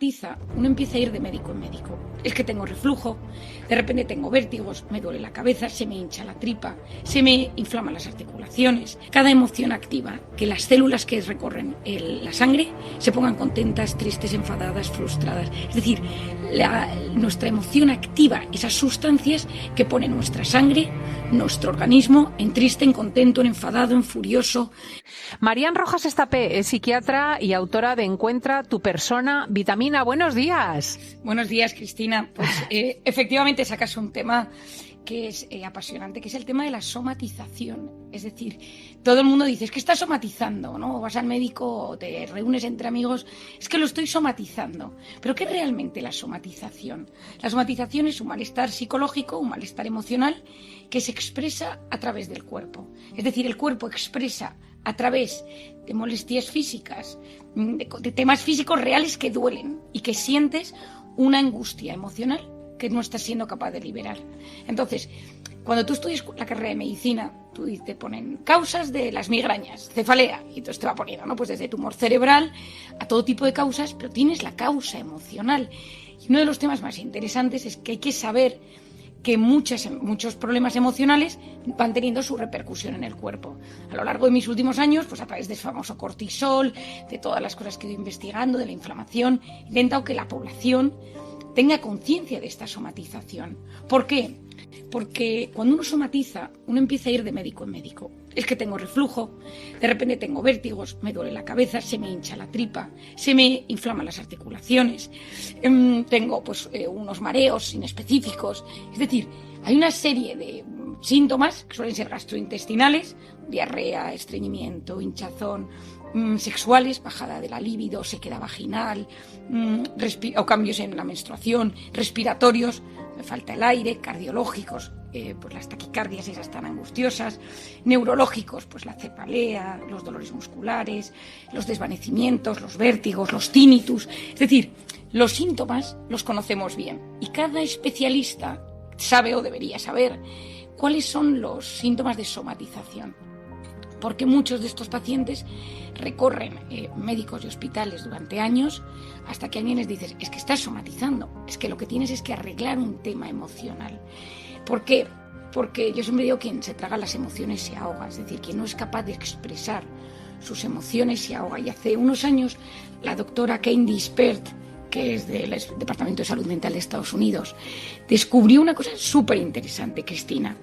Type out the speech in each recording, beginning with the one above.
somatiza, uno empieza a ir de médico en médico. Es que tengo reflujo, de repente tengo vértigos, me duele la cabeza, se me hincha la tripa, se me inflaman las articulaciones. Cada emoción activa que las células que recorren la sangre se pongan contentas, tristes, enfadadas, frustradas. Es decir, nuestra emoción activa esas sustancias que ponen nuestra sangre, nuestro organismo, en triste, en contento, en enfadado, en furioso. Marían Rojas Estapé es psiquiatra y autora de Encuentra tu persona, Vitamina. Buenos días. Buenos días, Cristina. Pues efectivamente sacas un tema que es apasionante, que es el tema de la somatización. Es decir, todo el mundo dice, es que estás somatizando, ¿no? Vas al médico o te reúnes entre amigos, es que lo estoy somatizando. ¿Pero qué es realmente la somatización? La somatización es un malestar psicológico, un malestar emocional que se expresa a través del cuerpo. Es decir, el cuerpo expresa a través de molestias físicas, de temas físicos reales que duelen y que sientes una angustia emocional que no estás siendo capaz de liberar. Entonces, cuando tú estudias la carrera de medicina, te ponen causas de las migrañas, cefalea, y entonces te va poniendo, ¿no? Pues desde tumor cerebral a todo tipo de causas, pero tienes la causa emocional. Y uno de los temas más interesantes es que hay que saber que muchos problemas emocionales van teniendo su repercusión en el cuerpo. A lo largo de mis últimos años, pues a través del famoso cortisol, de todas las cosas que he ido investigando, de la inflamación, he intentado que la población tenga conciencia de esta somatización. ¿Por qué? Porque cuando uno somatiza, uno empieza a ir de médico en médico. Es que tengo reflujo, de repente tengo vértigos, me duele la cabeza, se me hincha la tripa, se me inflaman las articulaciones, tengo unos mareos inespecíficos. Es decir, hay una serie de síntomas que suelen ser gastrointestinales, diarrea, estreñimiento, hinchazón, sexuales, bajada de la libido, sequedad vaginal, o cambios en la menstruación, respiratorios, me falta el aire, cardiológicos, pues las taquicardias esas tan angustiosas, neurológicos, pues la cefalea, los dolores musculares, los desvanecimientos, los vértigos, los tinnitus. Es decir, los síntomas los conocemos bien y cada especialista sabe o debería saber cuáles son los síntomas de somatización. Porque muchos de estos pacientes recorren médicos y hospitales durante años hasta que alguien les dice, es que estás somatizando, es que lo que tienes es que arreglar un tema emocional. ¿Por qué? Porque yo siempre digo que quien se traga las emociones se ahoga, es decir, quien no es capaz de expresar sus emociones se ahoga. Y hace unos años la doctora Candice Pert, que es del Departamento de Salud Mental de Estados Unidos, descubrió una cosa súper interesante, Cristina.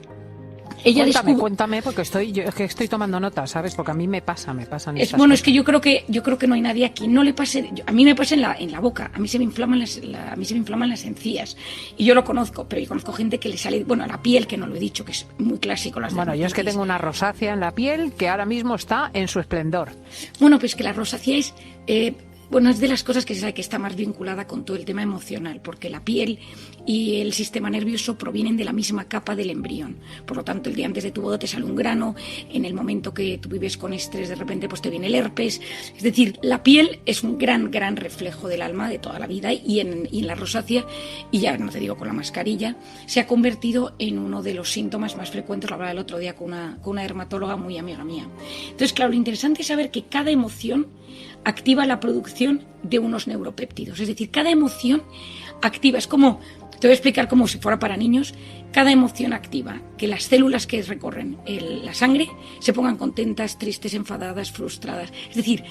Cuéntame, porque estoy tomando notas, ¿sabes? Porque a mí me pasan estas cosas. Es que yo creo que no hay nadie a quien no le pase. A mí me pasa en la boca, a mí se me inflaman las encías y yo lo conozco, pero yo conozco gente que le sale, a la piel, que no lo he dicho, que es muy clásico. Yo es que tengo una rosácea en la piel que ahora mismo está en su esplendor. Pues que la rosácea es es de las cosas que se sabe que está más vinculada con todo el tema emocional, porque la piel y el sistema nervioso provienen de la misma capa del embrión. Por lo tanto, el día antes de tu boda te sale un grano, en el momento que tú vives con estrés, de repente pues te viene el herpes. Es decir, la piel es un gran reflejo del alma de toda la vida y en la rosácea, y ya no te digo con la mascarilla, se ha convertido en uno de los síntomas más frecuentes. Lo hablaba el otro día con una dermatóloga muy amiga mía. Entonces, claro, lo interesante es saber que cada emoción activa la producción de unos neuropéptidos. Es decir, cada emoción activa, es como, te voy a explicar como si fuera para niños, cada emoción activa que las células que recorren la sangre se pongan contentas, tristes, enfadadas, frustradas. Es decir,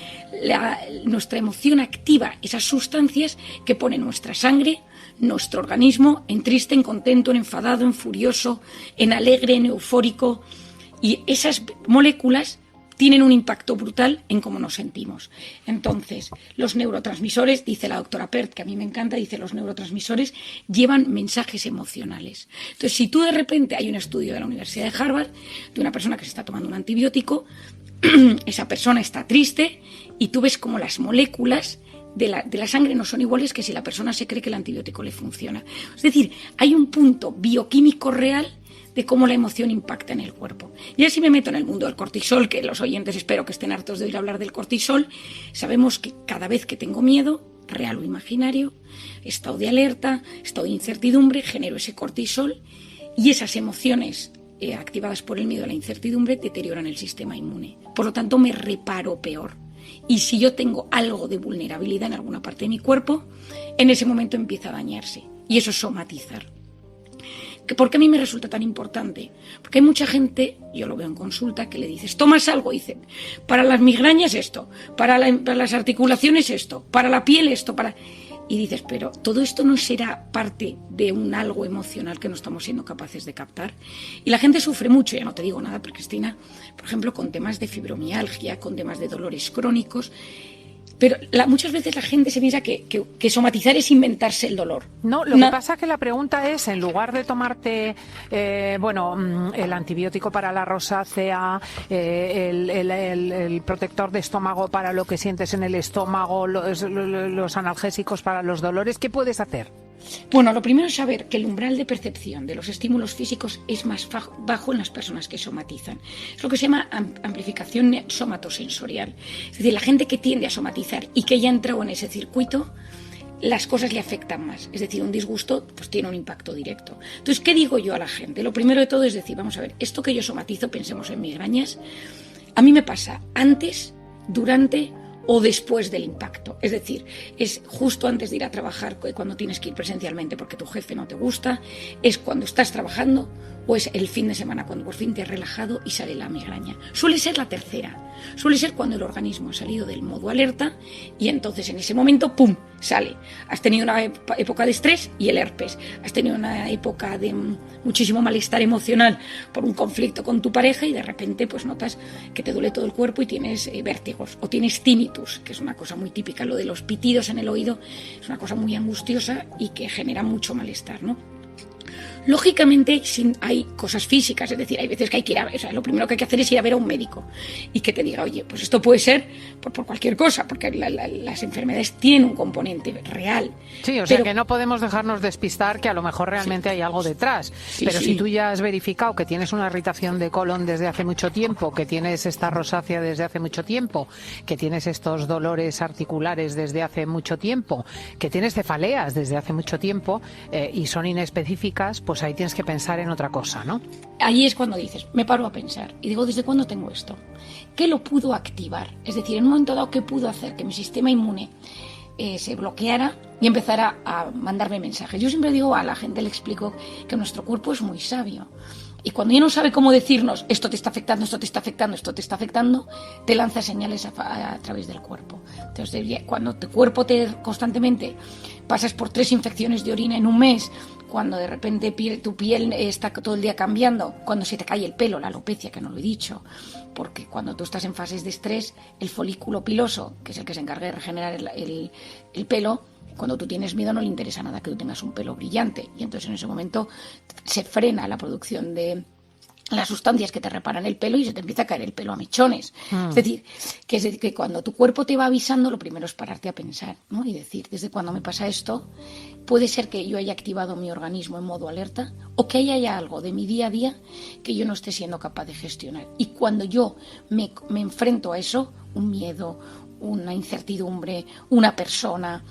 nuestra emoción activa esas sustancias que ponen nuestra sangre, nuestro organismo en triste, en contento, en enfadado, en furioso, en alegre, en eufórico, y esas moléculas tienen un impacto brutal en cómo nos sentimos. Entonces, los neurotransmisores, dice la doctora Pert, que a mí me encanta, dice los neurotransmisores llevan mensajes emocionales. Entonces, si tú de repente, hay un estudio de la Universidad de Harvard de una persona que se está tomando un antibiótico, esa persona está triste y tú ves como las moléculas de la sangre no son iguales que si la persona se cree que el antibiótico le funciona. Es decir, hay un punto bioquímico real de cómo la emoción impacta en el cuerpo. Y así me meto en el mundo del cortisol, que los oyentes espero que estén hartos de oír hablar del cortisol. Sabemos que cada vez que tengo miedo, real o imaginario, estado de alerta, estado de incertidumbre, genero ese cortisol y esas emociones activadas por el miedo a la incertidumbre deterioran el sistema inmune. Por lo tanto, me reparo peor. Y si yo tengo algo de vulnerabilidad en alguna parte de mi cuerpo, en ese momento empieza a dañarse. Y eso es somatizar. ¿Por qué a mí me resulta tan importante? Porque hay mucha gente, yo lo veo en consulta, que le dices, tomas algo, y dicen, para las migrañas esto, para las articulaciones esto, para la piel esto, Y dices, pero todo esto no será parte de un algo emocional que no estamos siendo capaces de captar. Y la gente sufre mucho, ya no te digo nada, pero Cristina, por ejemplo, con temas de fibromialgia, con temas de dolores crónicos. Pero muchas veces la gente se piensa que somatizar es inventarse el dolor. No, lo que pasa es que la pregunta es, en lugar de tomarte el antibiótico para la rosácea, el protector de estómago para lo que sientes en el estómago, los analgésicos para los dolores, ¿qué puedes hacer? Bueno, lo primero es saber que el umbral de percepción de los estímulos físicos es más bajo en las personas que somatizan. Es lo que se llama amplificación somatosensorial. Es decir, la gente que tiende a somatizar y que ya ha entrado en ese circuito, las cosas le afectan más. Es decir, un disgusto pues tiene un impacto directo. Entonces, ¿qué digo yo a la gente? Lo primero de todo es decir, vamos a ver, esto que yo somatizo, pensemos en migrañas, a mí me pasa antes, durante o después del impacto. Es decir, es justo antes de ir a trabajar, cuando tienes que ir presencialmente porque tu jefe no te gusta, es cuando estás trabajando o es el fin de semana cuando por fin te has relajado y sale la migraña. Suele ser la tercera, suele ser cuando el organismo ha salido del modo alerta y entonces en ese momento, ¡pum!, sale. Has tenido una época de estrés y el herpes, has tenido una época de muchísimo malestar emocional por un conflicto con tu pareja y de repente pues notas que te duele todo el cuerpo y tienes vértigos o tienes tinnitus, que es una cosa muy típica. Lo de los pitidos en el oído es una cosa muy angustiosa y que genera mucho malestar, ¿no? Lógicamente hay cosas físicas, es decir, hay veces que hay que ir a ver, o sea, lo primero que hay que hacer es ir a ver a un médico y que te diga, oye, pues esto puede ser por cualquier cosa, porque las enfermedades tienen un componente real. Sí, o sea que no podemos dejarnos despistar que a lo mejor realmente hay algo detrás. Pero si tú ya has verificado que tienes una irritación de colon desde hace mucho tiempo, que tienes esta rosácea desde hace mucho tiempo, que tienes estos dolores articulares desde hace mucho tiempo, que tienes cefaleas desde hace mucho tiempo y son inespecíficas, pues ahí tienes que pensar en otra cosa, ¿no? Ahí es cuando dices, me paro a pensar y digo, ¿desde cuándo tengo esto? ¿Qué lo pudo activar? Es decir, en un momento dado, ¿qué pudo hacer que mi sistema inmune se bloqueara y empezara a mandarme mensajes? Yo siempre digo a la gente, le explico que nuestro cuerpo es muy sabio. Y cuando ya no sabe cómo decirnos, esto te está afectando, esto te está afectando, esto te está afectando, te lanza señales a través del cuerpo. Entonces, cuando tu cuerpo constantemente pasas por 3 infecciones de orina en un mes, cuando de repente tu piel está todo el día cambiando, cuando se te cae el pelo, la alopecia, que no lo he dicho, porque cuando tú estás en fases de estrés, el folículo piloso, que es el que se encarga de regenerar el pelo, cuando tú tienes miedo no le interesa nada que tú tengas un pelo brillante y entonces en ese momento se frena la producción de las sustancias que te reparan el pelo y se te empieza a caer el pelo a mechones. Es decir, que cuando tu cuerpo te va avisando, lo primero es pararte a pensar, ¿no? Y decir, ¿desde cuándo me pasa esto? Puede ser que yo haya activado mi organismo en modo alerta o que haya algo de mi día a día que yo no esté siendo capaz de gestionar. Y cuando yo me enfrento a eso, un miedo, una incertidumbre, una persona,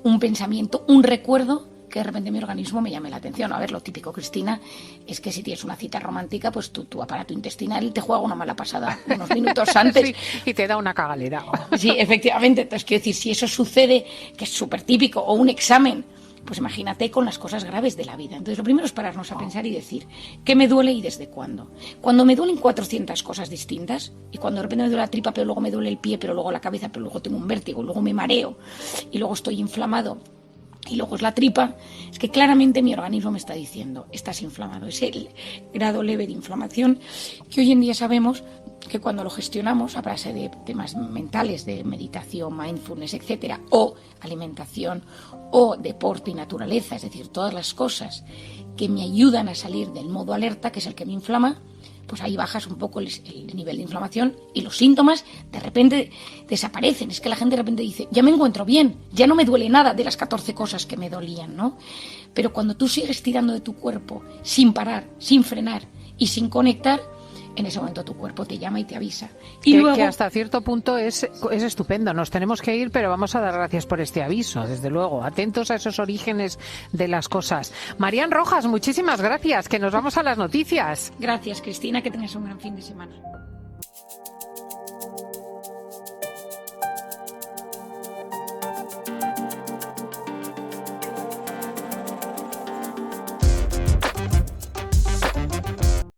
un pensamiento, un recuerdo, que de repente mi organismo me llame la atención. A ver, lo típico, Cristina, es que si tienes una cita romántica, pues tu aparato intestinal te juega una mala pasada unos minutos antes. Sí, y te da una cagalera. Sí, efectivamente. Entonces, quiero decir, si eso sucede, que es súper típico, o un examen, pues imagínate con las cosas graves de la vida. Entonces, lo primero es pararnos a pensar y decir, ¿qué me duele y desde cuándo? Cuando me duelen 400 cosas distintas, y cuando de repente me duele la tripa, pero luego me duele el pie, pero luego la cabeza, pero luego tengo un vértigo, luego me mareo, y luego estoy inflamado, y luego es la tripa, es que claramente mi organismo me está diciendo, estás inflamado. Es el grado leve de inflamación que hoy en día sabemos que cuando lo gestionamos a base de temas mentales, de meditación, mindfulness, etcétera, o alimentación, o deporte y naturaleza, es decir, todas las cosas que me ayudan a salir del modo alerta, que es el que me inflama, pues ahí bajas un poco el nivel de inflamación y los síntomas de repente desaparecen. Es que la gente de repente dice, ya me encuentro bien, ya no me duele nada de las 14 cosas que me dolían, ¿no? Pero cuando tú sigues tirando de tu cuerpo sin parar, sin frenar y sin conectar, en ese momento tu cuerpo te llama y te avisa. Y luego, que hasta cierto punto es estupendo. Nos tenemos que ir, pero vamos a dar gracias por este aviso, desde luego. Atentos a esos orígenes de las cosas. Marian Rojas, muchísimas gracias, que nos vamos a las noticias. Gracias, Cristina, que tengas un gran fin de semana.